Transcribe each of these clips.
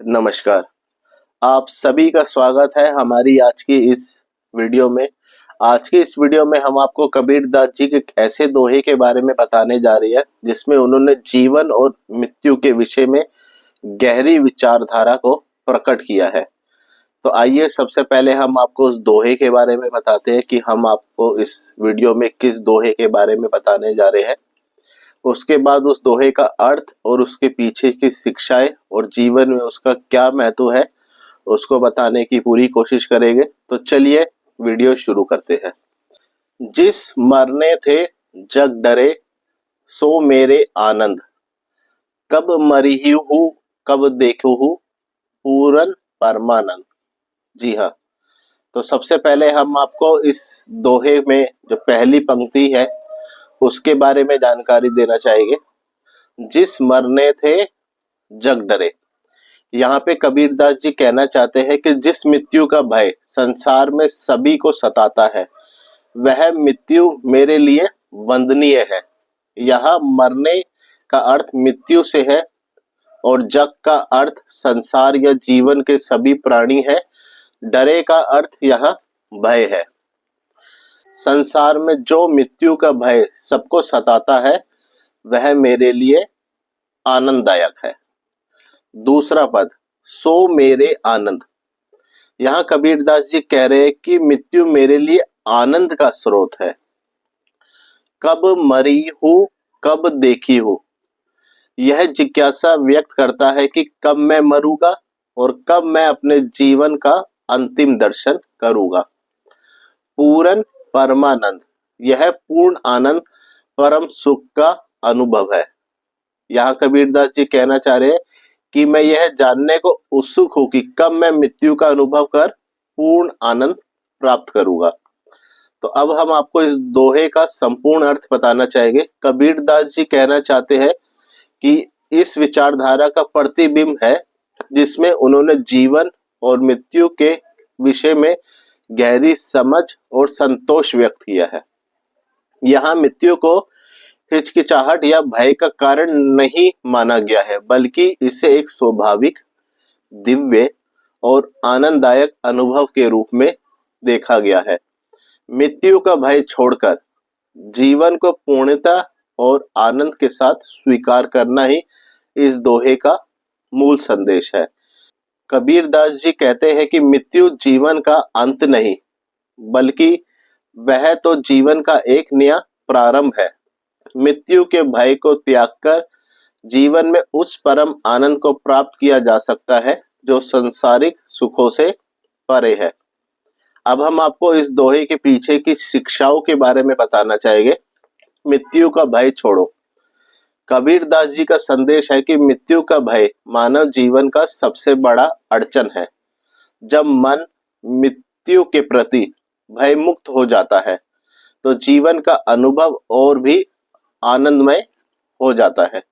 नमस्कार। आप सभी का स्वागत है हमारी आज की इस वीडियो में। आज की इस वीडियो में हम आपको कबीरदास जी के एक ऐसे दोहे के बारे में बताने जा रही है जिसमें उन्होंने जीवन और मृत्यु के विषय में गहरी विचारधारा को प्रकट किया है। तो आइए सबसे पहले हम आपको उस दोहे के बारे में बताते हैं कि हम आपको इस वीडियो में किस दोहे के बारे में बताने जा रहे हैं। उसके बाद उस दोहे का अर्थ और उसके पीछे की शिक्षाएं और जीवन में उसका क्या महत्व है उसको बताने की पूरी कोशिश करेंगे। तो चलिए वीडियो शुरू करते हैं। जिस मरने थे जग डरे, सो मेरे आनंद, कब मरिहु कब देखहु पूरन परमानंद। जी हाँ, तो सबसे पहले हम आपको इस दोहे में जो पहली पंक्ति है उसके बारे में जानकारी देना चाहेंगे। जिस मरने थे जग डरे, यहाँ पे कबीरदास जी कहना चाहते हैं कि जिस मृत्यु का भय संसार में सभी को सताता है वह मृत्यु मेरे लिए वंदनीय है। यहाँ मरने का अर्थ मृत्यु से है और जग का अर्थ संसार या जीवन के सभी प्राणी है। डरे का अर्थ यहाँ भय है। संसार में जो मृत्यु का भय सबको सताता है वह मेरे लिए आनंददायक है। दूसरा पद, सो मेरे आनंद। यहाँ कबीरदास जी कह रहे हैं कि मृत्यु मेरे लिए आनंद का स्रोत है। कब मरी हूँ कब देखी हूँ, यह जिज्ञासा व्यक्त करता है कि कब मैं मरूंगा और कब मैं अपने जीवन का अंतिम दर्शन करूंगा। पूर्ण परमानंद, यह पूर्ण आनंद परम सुख का अनुभव है। यहाँ कबीरदास जी कहना चाह रहे हैं कि मैं यह जानने को उत्सुक हूं कि कब मैं मृत्यु का अनुभव कर पूर्ण आनंद प्राप्त करूंगा। तो अब हम आपको इस दोहे का संपूर्ण अर्थ बताना चाहेंगे। कबीरदास जी कहना चाहते हैं कि इस विचारधारा का प्रतिबिंब है जिसमें उन्होंने जीवन और मृत्यु के विषय में गहरी समझ और संतोष व्यक्त किया है। यहाँ मृत्यु को हिचकिचाहट या भय का कारण नहीं माना गया है बल्कि इसे एक स्वाभाविक, दिव्य और आनंददायक अनुभव के रूप में देखा गया है। मृत्यु का भय छोड़कर जीवन को पूर्णता और आनंद के साथ स्वीकार करना ही इस दोहे का मूल संदेश है। कबीरदास जी कहते हैं कि मृत्यु जीवन का अंत नहीं बल्कि वह तो जीवन का एक नया प्रारंभ है। मृत्यु के भय को त्याग कर जीवन में उस परम आनंद को प्राप्त किया जा सकता है जो संसारिक सुखों से परे है। अब हम आपको इस दोहे के पीछे की शिक्षाओं के बारे में बताना चाहेंगे। मृत्यु का भय छोड़ो। कबीरदास जी का संदेश है कि मृत्यु का भय मानव जीवन का सबसे बड़ा अड़चन है। जब मन मृत्यु के प्रति भय मुक्त हो जाता है तो जीवन का अनुभव और भी आनंदमय हो जाता है।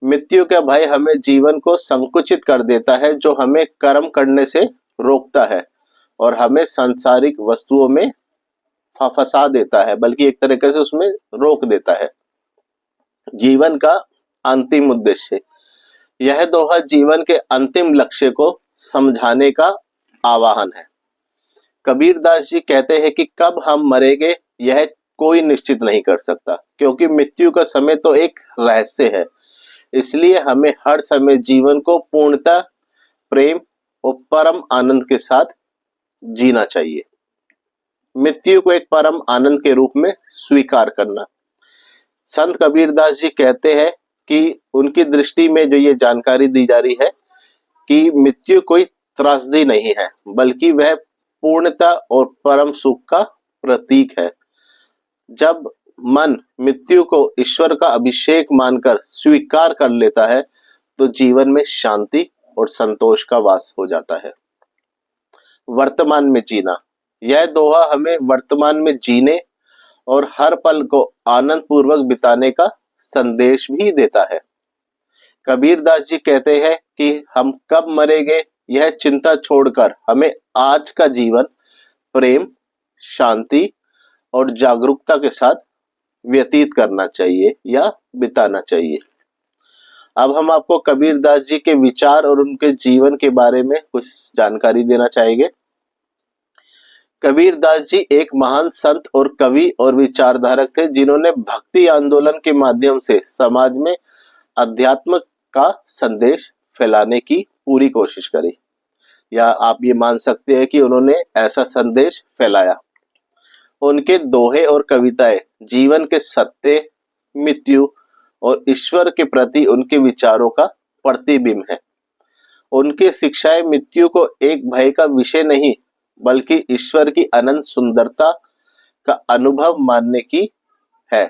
मृत्यु का भय हमें जीवन को संकुचित कर देता है, जो हमें कर्म करने से रोकता है और हमें सांसारिक वस्तुओं में फंसा देता है, बल्कि एक तरीके से उसमें रोक देता है। जीवन का अंतिम उद्देश्य, यह दोहा जीवन के अंतिम लक्ष्य को समझाने का आह्वान है। कबीरदास जी कहते हैं कि कब हम मरेंगे यह कोई निश्चित नहीं कर सकता, क्योंकि मृत्यु का समय तो एक रहस्य है। इसलिए हमें हर समय जीवन को पूर्णता, प्रेम और परम आनंद के साथ जीना चाहिए। मृत्यु को एक परम आनंद के रूप में स्वीकार करना। संत कबीरदास जी कहते हैं कि उनकी दृष्टि में जो ये जानकारी दी जा रही है कि मृत्यु कोई त्रासदी नहीं है बल्कि वह पूर्णता और परम सुख का प्रतीक है। जब मन मृत्यु को ईश्वर का अभिषेक मानकर स्वीकार कर लेता है तो जीवन में शांति और संतोष का वास हो जाता है। वर्तमान में जीना, यह दोहा हमें वर्तमान में जीने और हर पल को आनंद पूर्वक बिताने का संदेश भी देता है। कबीरदास जी कहते हैं कि हम कब मरेंगे यह चिंता छोड़कर हमें आज का जीवन प्रेम, शांति और जागरूकता के साथ व्यतीत करना चाहिए या बिताना चाहिए। अब हम आपको कबीरदास जी के विचार और उनके जीवन के बारे में कुछ जानकारी देना चाहेंगे। कबीरदास जी एक महान संत और कवि और विचारधारक थे, जिन्होंने भक्ति आंदोलन के माध्यम से समाज में अध्यात्म का संदेश फैलाने की पूरी कोशिश करी, या आप ये मान सकते हैं कि उन्होंने ऐसा संदेश फैलाया। उनके दोहे और कविताएं जीवन के सत्य, मृत्यु और ईश्वर के प्रति उनके विचारों का प्रतिबिंब है। उनकी शिक्षाएं मृत्यु को एक भय का विषय नहीं, बल्कि ईश्वर की अनंत सुंदरता का अनुभव मानने की है।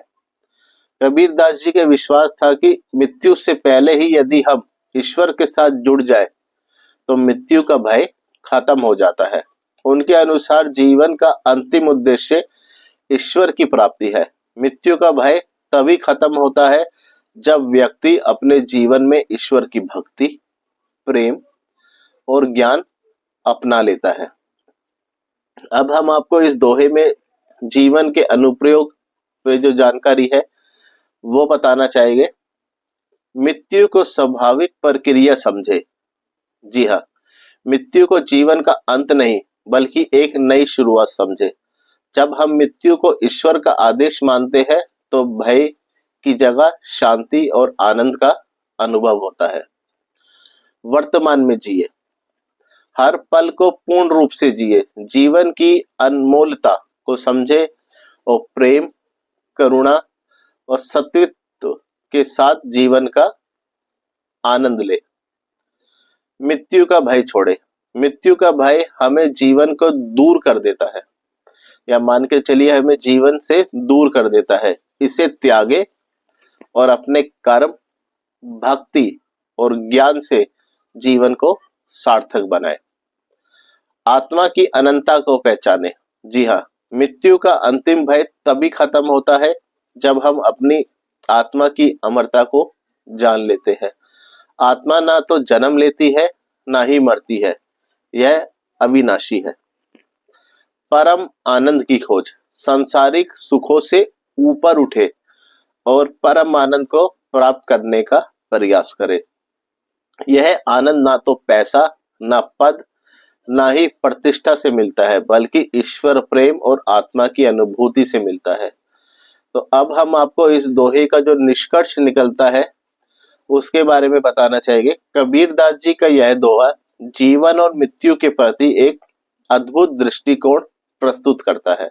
कबीरदास जी के विश्वास था कि मृत्यु से पहले ही यदि हम ईश्वर के साथ जुड़ जाए तो मृत्यु का भय खत्म हो जाता है। उनके अनुसार जीवन का अंतिम उद्देश्य ईश्वर की प्राप्ति है। मृत्यु का भय तभी खत्म होता है जब व्यक्ति अपने जीवन में ईश्वर की भक्ति, प्रेम और ज्ञान अपना लेता है। अब हम आपको इस दोहे में जीवन के अनुप्रयोग पे जो जानकारी है वो बताना चाहेंगे। मृत्यु को स्वाभाविक प्रक्रिया समझे। जी हाँ, मृत्यु को जीवन का अंत नहीं बल्कि एक नई शुरुआत समझे। जब हम मृत्यु को ईश्वर का आदेश मानते हैं तो भय की जगह शांति और आनंद का अनुभव होता है। वर्तमान में जिए, हर पल को पूर्ण रूप से जिए, जीवन की अनमोलता को समझे और प्रेम, करुणा और सत्वित्व के साथ जीवन का आनंद ले। मृत्यु का भय छोड़े। मृत्यु का भय हमें जीवन को दूर कर देता है, या मान के चलिए हमें जीवन से दूर कर देता है। इसे त्यागे और अपने कर्म, भक्ति और ज्ञान से जीवन को सार्थक बनाए। आत्मा की अनंतता को पहचाने। जी हाँ, मृत्यु का अंतिम भय तभी खत्म होता है जब हम अपनी आत्मा की अमरता को जान लेते हैं। आत्मा ना तो जन्म लेती है ना ही मरती है, यह अविनाशी है। परम आनंद की खोज। सांसारिक सुखों से ऊपर उठे और परम आनंद को प्राप्त करने का प्रयास करें। यह आनंद ना तो पैसा, ना पद, ना ही प्रतिष्ठा से मिलता है, बल्कि ईश्वर प्रेम और आत्मा की अनुभूति से मिलता है। तो अब हम आपको इस दोहे का जो निष्कर्ष निकलता है उसके बारे में बताना चाहेंगे। कबीरदास जी का यह दोहा जीवन और मृत्यु के प्रति एक अद्भुत दृष्टिकोण प्रस्तुत करता है।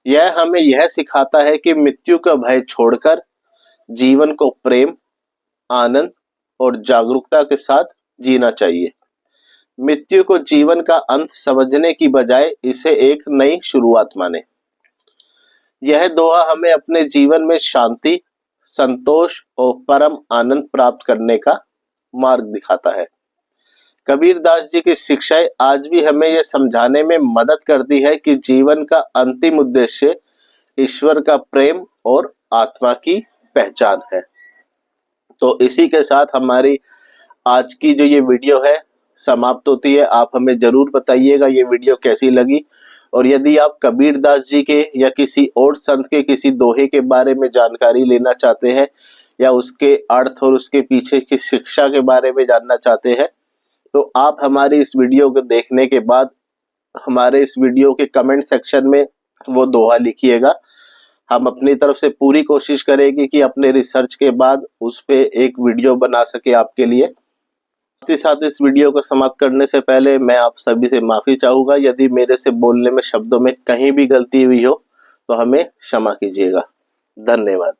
यह हमें यह सिखाता है कि मृत्यु का भय छोड़कर जीवन को प्रेम, आनंद और जागरूकता के साथ जीना चाहिए। मृत्यु को जीवन का अंत समझने की बजाय इसे एक नई शुरुआत माने। यह दोहा हमें अपने जीवन में शांति, संतोष और परम आनंद प्राप्त करने का मार्ग दिखाता है। कबीरदास जी की शिक्षाएं आज भी हमें यह समझाने में मदद करती है कि जीवन का अंतिम उद्देश्य ईश्वर का प्रेम और आत्मा की पहचान है। तो इसी के साथ हमारी आज की जो ये वीडियो है समाप्त होती है। आप हमें जरूर बताइएगा ये वीडियो कैसी लगी, और यदि आप कबीरदास जी के या किसी और संत के किसी दोहे के बारे में जानकारी लेना चाहते हैं, या उसके अर्थ और उसके पीछे की शिक्षा के बारे में जानना चाहते हैं, तो आप हमारी इस वीडियो को देखने के बाद हमारे इस वीडियो के कमेंट सेक्शन में वो दोहा लिखिएगा। हम अपनी तरफ से पूरी कोशिश करेंगे कि अपने रिसर्च के बाद उस पे एक वीडियो बना सके आपके लिए। साथ ही साथ इस वीडियो को समाप्त करने से पहले मैं आप सभी से माफी चाहूंगा यदि मेरे से बोलने में, शब्दों में कहीं भी गलती हुई हो तो हमें क्षमा कीजिएगा। धन्यवाद।